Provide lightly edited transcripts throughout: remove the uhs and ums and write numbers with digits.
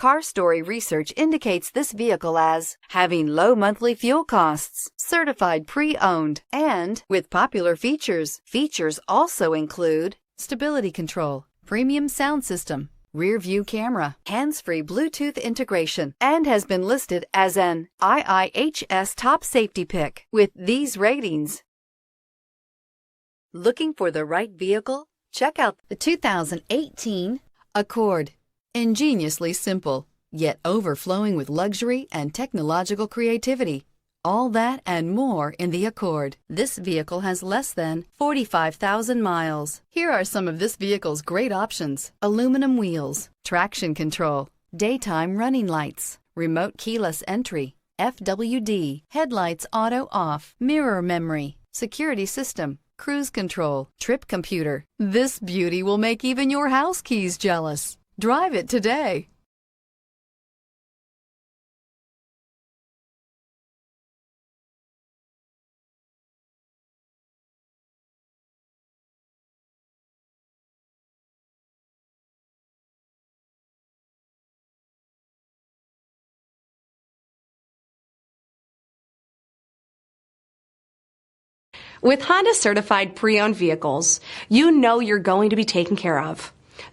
Car Story research indicates this vehicle as having low monthly fuel costs, certified pre-owned, and with popular features. Features also include stability control, premium sound system, rear view camera, hands-free Bluetooth integration, and has been listed as an IIHS top safety pick with these ratings. Looking for the right vehicle? Check out the 2018 Accord. Ingeniously simple, yet overflowing with luxury and technological creativity. All that and more in the Accord. This vehicle has less than 45,000 miles. Here are some of this vehicle's great options: aluminum wheels, traction control, daytime running lights, remote keyless entry, FWD, headlights auto off, mirror memory, security system, cruise control, trip computer. This beauty will make even your house keys jealous. Drive it today. With Honda certified pre-owned vehicles, you know you're going to be taken care of.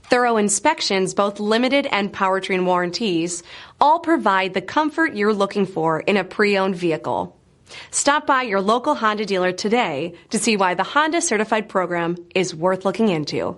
Thorough inspections, both limited and powertrain warranties, all provide the comfort you're looking for in a pre-owned vehicle. Stop by your local Honda dealer today to see why the Honda certified program is worth looking into.